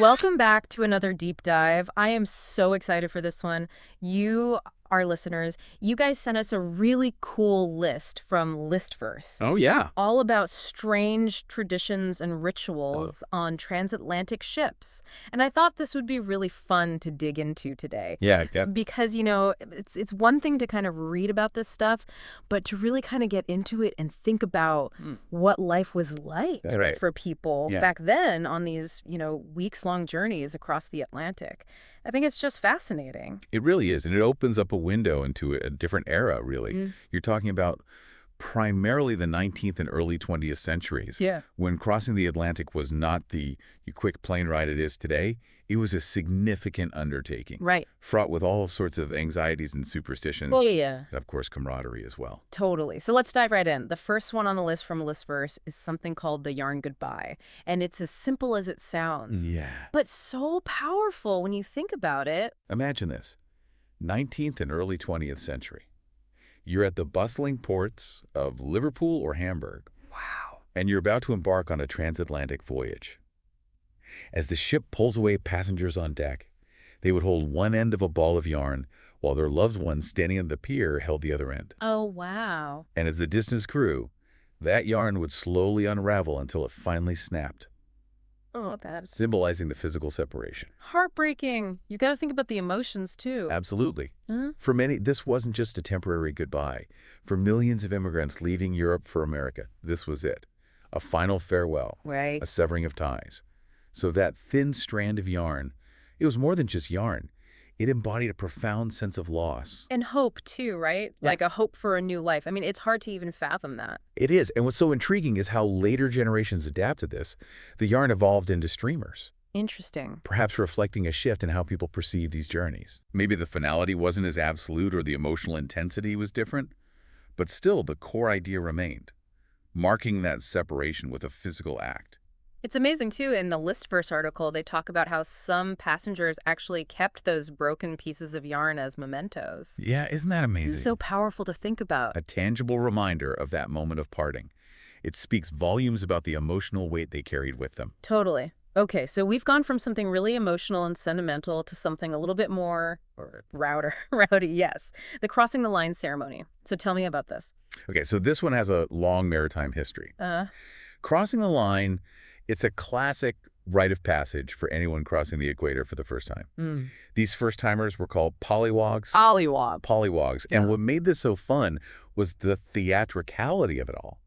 Welcome back to another deep dive. I am so excited for this one. You, our listeners, you guys sent us a really cool list from Listverse, Oh, yeah. all about strange traditions and Oh. rituals on transatlantic ships. And I thought this would be really fun to dig into today. Yeah. Because, it's one thing to kind of read about this stuff, but to really kind of get into it and think about what life was like Right. for people Yeah. back then on these, weeks-long journeys across the Atlantic. I think it's just fascinating. It really is, and it opens up a window into a different era, really. Mm. You're talking about primarily the 19th and early 20th centuries, Yeah. when crossing the Atlantic was not the quick plane ride it is today. It was a significant undertaking, Right. fraught with all sorts of anxieties and superstitions, Oh, yeah. and of course, camaraderie as well. Totally. So let's dive right in. The first one on the list from Listverse is something called the yarn goodbye. And it's as simple as it sounds, Yeah. but so powerful when you think about it. Imagine this, 19th and early 20th century. You're at the bustling ports of Liverpool or Hamburg, Wow. and you're about to embark on a transatlantic voyage. As the ship pulls away passengers on deck, they would hold one end of a ball of yarn while their loved ones standing at the pier held the other end. Oh, wow. And as the distance grew, that yarn would slowly unravel until it finally snapped, Oh, that's symbolizing the physical separation. heartbreaking. You got to think about the emotions, too. Absolutely. Huh? For many, this wasn't just a temporary goodbye. For millions of immigrants leaving Europe for America, this was it. A final farewell, Right. a severing of ties. So that thin strand of yarn, it was more than just yarn. It embodied a profound sense of loss. And hope, too, right? Yeah. Like a hope for a new life. I mean, it's hard to even fathom that. It is, and what's so intriguing is how later generations adapted this. The yarn evolved into streamers, Interesting. perhaps reflecting a shift in how people perceive these journeys. Maybe the finality wasn't as absolute or the emotional intensity was different, but still the core idea remained, marking that separation with a physical act. It's amazing, too, in the Listverse article, they talk about how some passengers actually kept those broken pieces of yarn as mementos. Yeah, isn't that amazing? It's so powerful to think about. A tangible reminder of that moment of parting. It speaks volumes about the emotional weight they carried with them. Totally. Okay, so we've gone from something really emotional and sentimental to something a little bit more rowdy, yes. The crossing the line ceremony. So tell me about this. Okay, so this one has a long maritime history. Crossing the line, it's a classic rite of passage for anyone crossing the equator for the first time. These first-timers were called pollywogs. Ollywog. Pollywogs. Yeah. And what made this so fun was the theatricality of it all.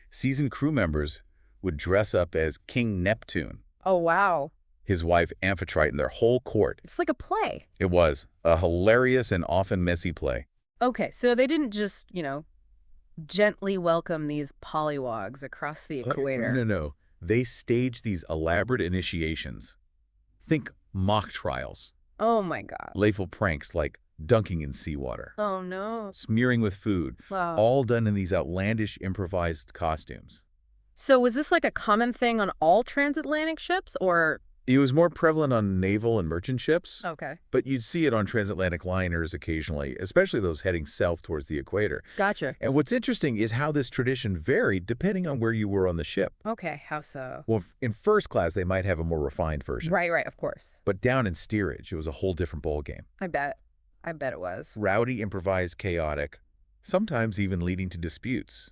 Seasoned crew members would dress up as King Neptune, Oh, wow. his wife Amphitrite, and their whole court. It's like a play. It was a hilarious and often messy play. Okay, so they didn't just, gently welcome these pollywogs across the equator. No. They staged these elaborate initiations. Think mock trials, Oh, my God. playful pranks like dunking in seawater, Oh, no. smearing with food, Wow. all done in these outlandish improvised costumes. So was this like a common thing on all transatlantic ships, or? It was more prevalent on naval and merchant ships, Okay. but you'd see it on transatlantic liners occasionally, especially those heading south towards the equator. Gotcha. And what's interesting is how this tradition varied depending on where you were on the ship. Okay, how so? Well, in first class, they might have a more refined version. Right, of course. But down in steerage, it was a whole different ballgame. I bet it was. Rowdy, improvised, chaotic, sometimes even leading to disputes.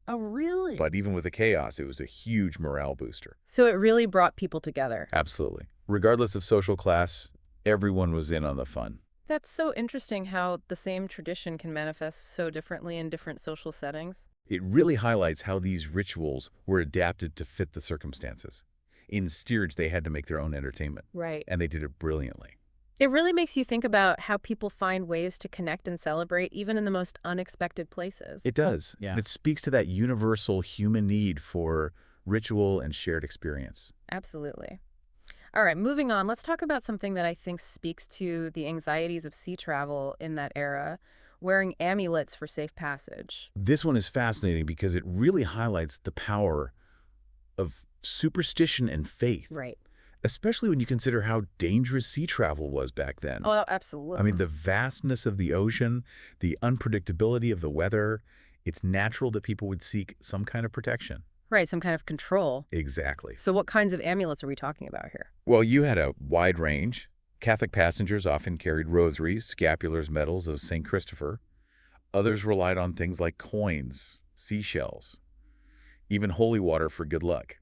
Oh, really? But even with the chaos, it was a huge morale booster. So it really brought people together. Absolutely. Regardless of social class, everyone was in on the fun. That's so interesting how the same tradition can manifest so differently in different social settings. It really highlights how these rituals were adapted to fit the circumstances. In steerage, they had to make their own entertainment, Right. and they did it brilliantly. It really makes you think about how people find ways to connect and celebrate even in the most unexpected places. It does. Yeah. And it speaks to that universal human need for ritual and shared experience. Absolutely. All right, moving on. Let's talk about something that I think speaks to the anxieties of sea travel in that era, wearing amulets for safe passage. This one is fascinating because it really highlights the power of superstition and faith, Right. especially when you consider how dangerous sea travel was back then. Oh, absolutely. I mean, the vastness of the ocean, the unpredictability of the weather, it's natural that people would seek some kind of protection. Right, some kind of control. Exactly. So what kinds of amulets are we talking about here? Well, you had a wide range. Catholic passengers often carried rosaries, scapulars, medals of St. Christopher. Others relied on things like coins, seashells, even holy water for good luck.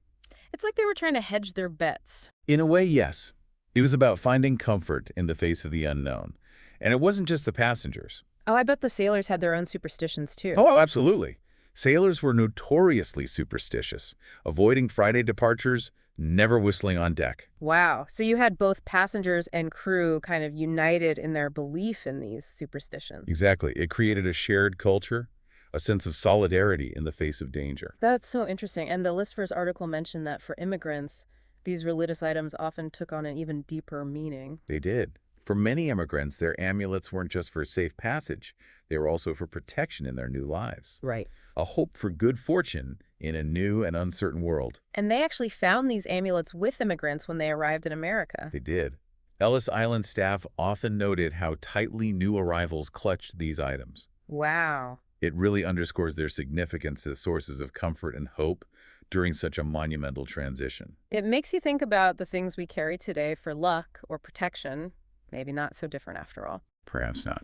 It's like they were trying to hedge their bets. In a way, yes. It was about finding comfort in the face of the unknown. And it wasn't just the passengers. Oh, I bet the sailors had their own superstitions too. Oh, absolutely. Sailors were notoriously superstitious, avoiding Friday departures, never whistling on deck. Wow. So you had both passengers and crew kind of united in their belief in these superstitions. Exactly. It created a shared culture, a sense of solidarity in the face of danger. That's so interesting. And the Listver's article mentioned that for immigrants, these religious items often took on an even deeper meaning. They did. For many immigrants, their amulets weren't just for safe passage, they were also for protection in their new lives. Right. A hope for good fortune in a new and uncertain world. And they actually found these amulets with immigrants when they arrived in America. They did. Ellis Island staff often noted how tightly new arrivals clutched these items. Wow. It really underscores their significance as sources of comfort and hope during such a monumental transition. It makes you think about the things we carry today for luck or protection. Maybe not so different after all. Perhaps not.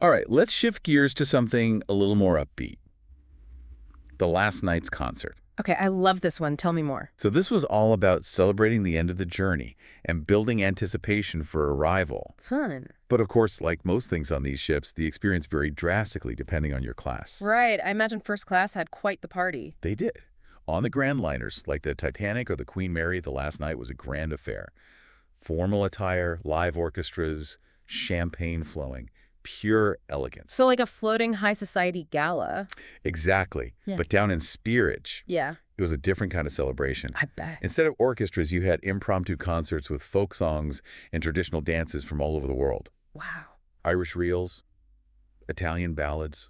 All right, let's shift gears to something a little more upbeat. The last night's concert. Okay, I love this one. Tell me more. So this was all about celebrating the end of the journey and building anticipation for arrival. Fun. But of course, like most things on these ships, the experience varied drastically depending on your class. Right. I imagine first class had quite the party. They did. On the Grand Liners, like the Titanic or the Queen Mary, the last night was a grand affair. Formal attire, live orchestras, champagne flowing, pure elegance. So like a floating high society gala. Exactly. Yeah. But down in steerage, Yeah, it was a different kind of celebration. I bet. Instead of orchestras, you had impromptu concerts with folk songs and traditional dances from all over the world. Wow. Irish reels, Italian ballads,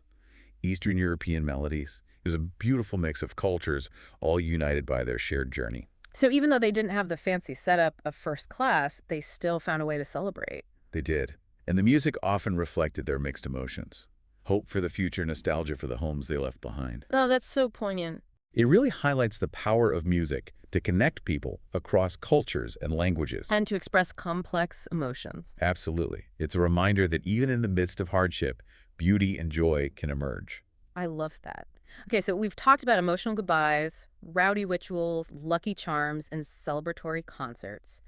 Eastern European melodies. It was a beautiful mix of cultures, all united by their shared journey. So even though they didn't have the fancy setup of first class, they still found a way to celebrate. They did. And the music often reflected their mixed emotions. Hope for the future, nostalgia for the homes they left behind. Oh, that's so poignant. It really highlights the power of music to connect people across cultures and languages. And to express complex emotions. Absolutely. It's a reminder that even in the midst of hardship, beauty and joy can emerge. I love that. Okay, so we've talked about emotional goodbyes, rowdy rituals, lucky charms, and celebratory concerts.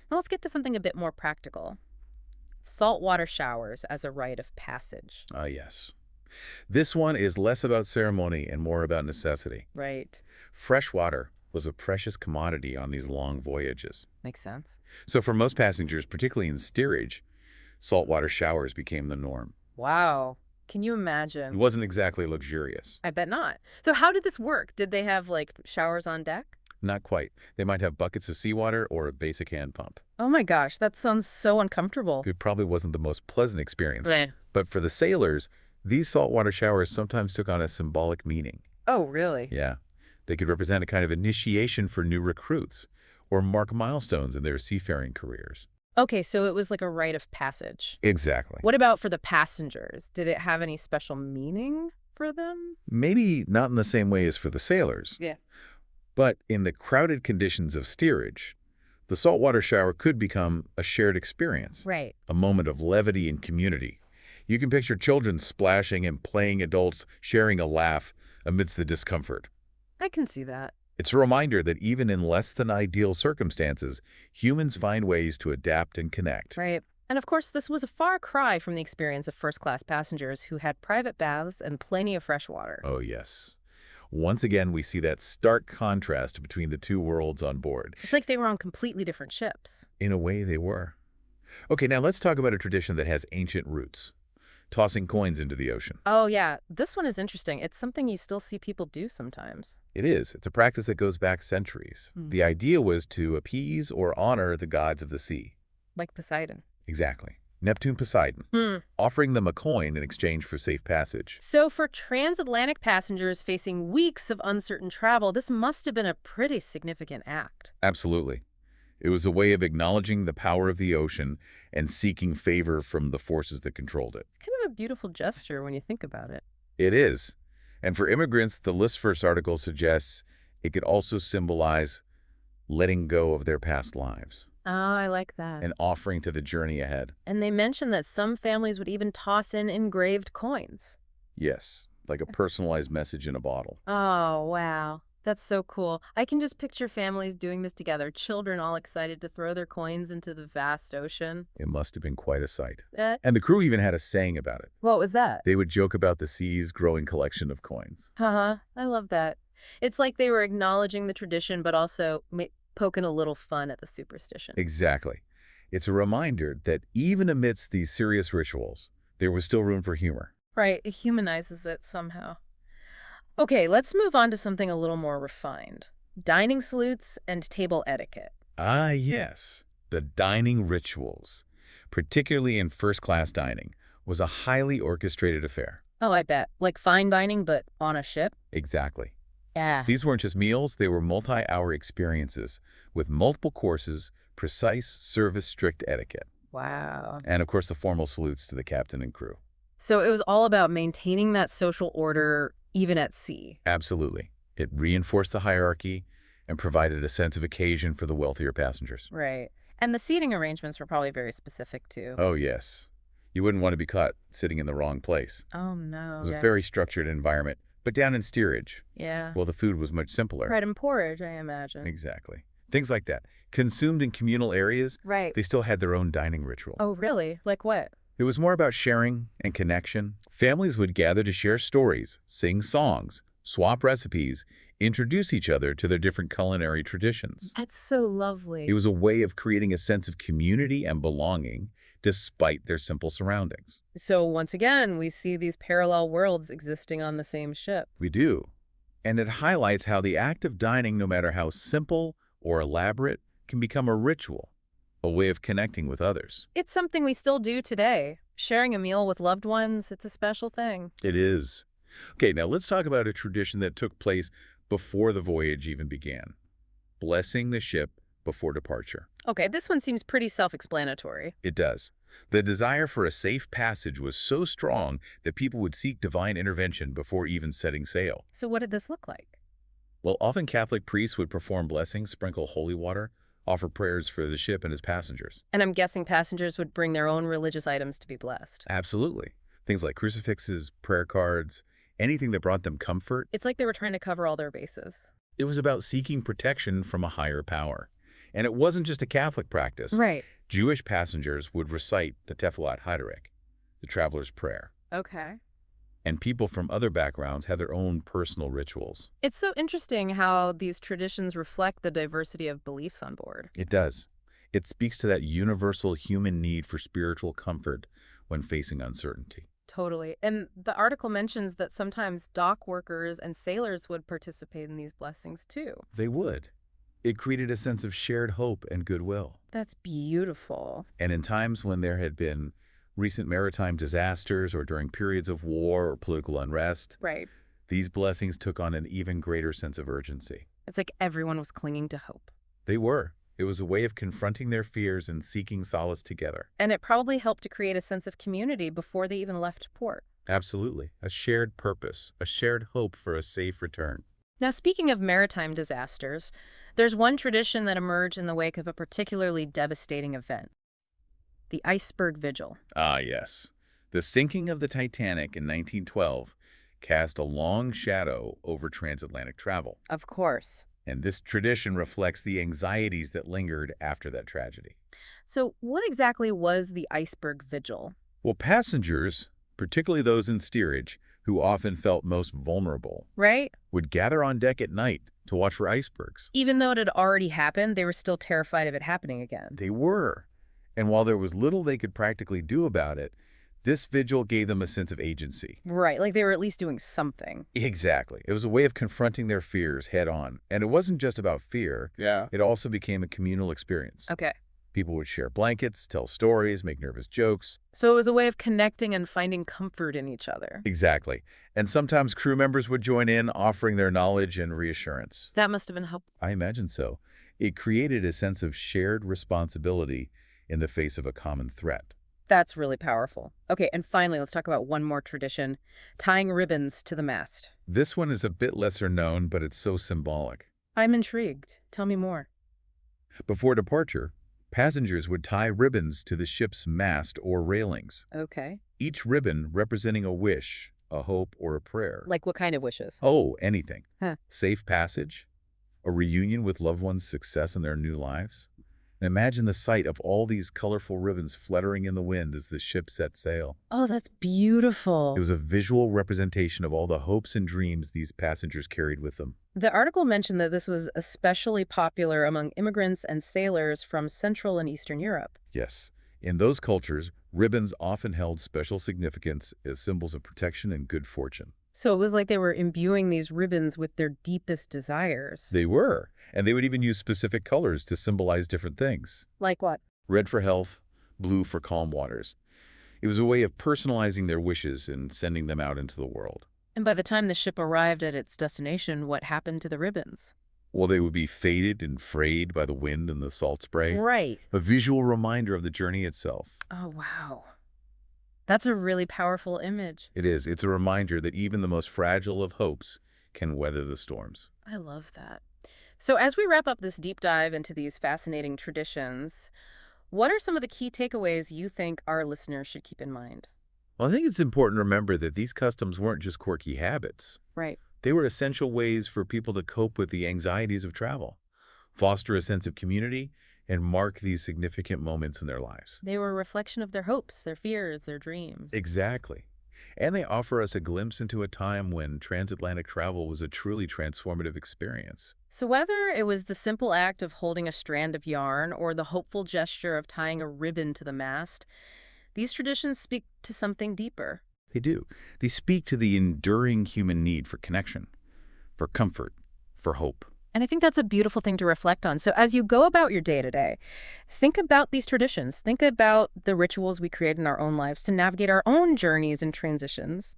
Now let's get to something a bit more practical. Saltwater showers as a rite of passage. Ah, yes. This one is less about ceremony and more about necessity. Right. Fresh water was a precious commodity on these long voyages. Makes sense. So for most passengers, particularly in steerage, saltwater showers became the norm. Wow. Can you It imagine? wasn't exactly luxurious. I bet not. So how did this work? Did they have like showers on deck? Not quite. They might have buckets of seawater or a basic hand pump. Oh my gosh, that sounds so uncomfortable. It probably wasn't the most pleasant experience. Right. But for the sailors, these saltwater showers sometimes took on a symbolic meaning. Oh, really? Yeah. They could represent a kind of initiation for new recruits or mark milestones in their seafaring careers. Okay, so it was like a rite of passage. Exactly. What about for the passengers? Did it have any special meaning for them? Maybe not in the same way as for the sailors, Yeah. but in the crowded conditions of steerage, the saltwater shower could become a shared experience, Right. a moment of levity and community. You can picture children splashing and playing adults sharing a laugh amidst the discomfort. I can see that. It's a reminder that even in less than ideal circumstances, humans find ways to adapt and connect. Right. And of course, this was a far cry from the experience of first-class passengers who had private baths and plenty of fresh water. Oh, yes. Once again, we see that stark contrast between the two worlds on board. It's like they were on completely different ships. In a way, they were. Okay, now let's talk about a tradition that has ancient roots. Tossing coins into the ocean. Oh, yeah. This one is interesting. It's something you still see people do sometimes. It is. It's a practice that goes back centuries. Hmm. The idea was to appease or honor the gods of the sea. Like Poseidon. Exactly. Neptune, Poseidon, offering them a coin in exchange for safe passage. So for transatlantic passengers facing weeks of uncertain travel, this must have been a pretty significant act. Absolutely. It was a way of acknowledging the power of the ocean and seeking favor from the forces that controlled it. Kind of a beautiful gesture when you think about it. It is. And for immigrants, the list first article suggests it could also symbolize letting go of their past lives Oh, I like that. and offering to the journey ahead. And they mentioned that some families would even toss in engraved coins. Yes, like a personalized message in a bottle. Oh, wow. That's so cool. I can just picture families doing this together, children all excited to throw their coins into the vast ocean. It must have been quite a sight. Eh, And the crew even had a saying about it. what was that? They would joke about the sea's growing collection of coins. Haha, I love that. It's like they were acknowledging the tradition, but also poking a little fun at the superstition. Exactly. It's a reminder that even amidst these serious rituals, there was still room for humor. Right, it humanizes it somehow. Okay, let's move on to something a little more refined. Dining salutes and table etiquette. Ah, yes. The dining rituals, particularly in first-class dining, was a highly orchestrated affair. Oh, I bet. Like fine dining, but on a ship? Exactly. Yeah. These weren't just meals, they were multi-hour experiences with multiple courses, precise service, strict etiquette, Wow. and of course the formal salutes to the captain and crew. So it was all about maintaining that social order even at sea. Absolutely. It reinforced the hierarchy and provided a sense of occasion for the wealthier passengers. Right. And the seating arrangements were probably very specific too. Oh, yes. You wouldn't want to be caught sitting in the wrong place. Oh, It no. was a Yeah. very structured environment, but down in steerage, Yeah. well, the food was much simpler. Bread and porridge, I imagine. Exactly. Things like that. Consumed in communal areas, Right. they still had their own dining ritual. Oh, really? Like what? It was more about sharing and connection. Families would gather to share stories, sing songs, swap recipes, introduce each other to their different culinary traditions. That's so lovely. It was a way of creating a sense of community and belonging despite their simple surroundings. So once again, we see these parallel worlds existing on the same ship. We do. And it highlights how the act of dining, no matter how simple or elaborate, can become a ritual, a way of connecting with others. It's something we still do today. Sharing a meal with loved ones, it's a special thing. It is. Okay, now let's talk about a tradition that took place before the voyage even began. Blessing the ship before departure. Okay, this one seems pretty self-explanatory. It does. The desire for a safe passage was so strong that people would seek divine intervention before even setting sail. So what did this look like? Well, often Catholic priests would perform blessings, sprinkle holy water, offer prayers for the ship and its passengers. And I'm guessing passengers would bring their own religious items to be blessed. Absolutely. Things like crucifixes, prayer cards, anything that brought them comfort. It's like they were trying to cover all their bases. It was about seeking protection from a higher power. And it wasn't just a Catholic practice. Right. Jewish passengers would recite the Tefillat Haderech, the traveler's prayer. Okay. And people from other backgrounds had their own personal rituals. It's so interesting how these traditions reflect the diversity of beliefs on board. It does. It speaks to that universal human need for spiritual comfort when facing uncertainty. Totally. And the article mentions that sometimes dock workers and sailors would participate in these blessings too. They would. It created a sense of shared hope and goodwill. That's beautiful. And in times when there had been recent maritime disasters or during periods of war or political unrest, Right. these blessings took on an even greater sense of urgency. It's like everyone was clinging to hope. They were. It was a way of confronting their fears and seeking solace together. And it probably helped to create a sense of community before they even left port. Absolutely. A shared purpose, a shared hope for a safe return. Now, speaking of maritime disasters, there's one tradition that emerged in the wake of a particularly devastating event: the iceberg vigil. Ah, yes. The sinking of the Titanic in 1912 cast a long shadow over transatlantic travel. Of course. And this tradition reflects the anxieties that lingered after that tragedy. So what exactly was the iceberg vigil? Well, passengers, particularly those in steerage, who often felt most vulnerable, Right? would gather on deck at night to watch for icebergs. Even though it had already happened, they were still terrified of it happening again. They were. And while there was little they could practically do about it, this vigil gave them a sense of agency. Right, like they were at least doing something. Exactly. It was a way of confronting their fears head on. And it wasn't just about fear. Yeah. It also became a communal experience. Okay. People would share blankets, tell stories, make nervous jokes. So it was a way of connecting and finding comfort in each other. Exactly. And sometimes crew members would join in, offering their knowledge and reassurance. That must have been helpful. I imagine so. It created a sense of shared responsibility in the face of a common threat. That's really powerful. Okay, and finally, let's talk about one more tradition, tying ribbons to the mast. This one is a bit lesser known, but it's so symbolic. I'm intrigued. Tell me more. Before departure, passengers would tie ribbons to the ship's mast or railings, Okay. each ribbon representing a wish, a hope, or a prayer. Like what kind of wishes? Oh, anything. Huh. Safe passage, a reunion with loved ones' success in their new lives. And imagine the sight of all these colorful ribbons fluttering in the wind as the ship set sail. Oh, that's It beautiful. was a visual representation of all the hopes and dreams these passengers carried with them. The article mentioned that this was especially popular among immigrants and sailors from Central and Eastern Europe. Yes, in those cultures, ribbons often held special significance as symbols of protection and good fortune. So it was like they were imbuing these ribbons with their deepest desires. They were, and they would even use specific colors to symbolize different things. Like what? Red for health, blue for calm waters. It was a way of personalizing their wishes and sending them out into the world. And by the time the ship arrived at its destination, what happened to the ribbons? Well, they would be faded and frayed by the wind and the salt spray, Right. a visual reminder of the journey itself. Oh, wow. That's a really powerful image. It is. It's a reminder that even the most fragile of hopes can weather the storms. I love that. So as we wrap up this deep dive into these fascinating traditions, what are some of the key takeaways you think our listeners should keep in mind? Well, I think it's important to remember that these customs weren't just quirky habits. Right. They were essential ways for people to cope with the anxieties of travel, foster a sense of community, and mark these significant moments in their lives. They were a reflection of their hopes, their fears, their dreams. Exactly. And they offer us a glimpse into a time when transatlantic travel was a truly transformative experience. So whether it was the simple act of holding a strand of yarn or the hopeful gesture of tying a ribbon to the mast, these traditions speak to something deeper. They do. They speak to the enduring human need for connection, for comfort, for hope. And I think that's a beautiful thing to reflect on. So as you go about your day to day, think about these traditions. Think about the rituals we create in our own lives to navigate our own journeys and transitions,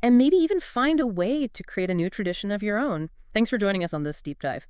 and maybe even find a way to create a new tradition of your own. Thanks for joining us on this deep dive.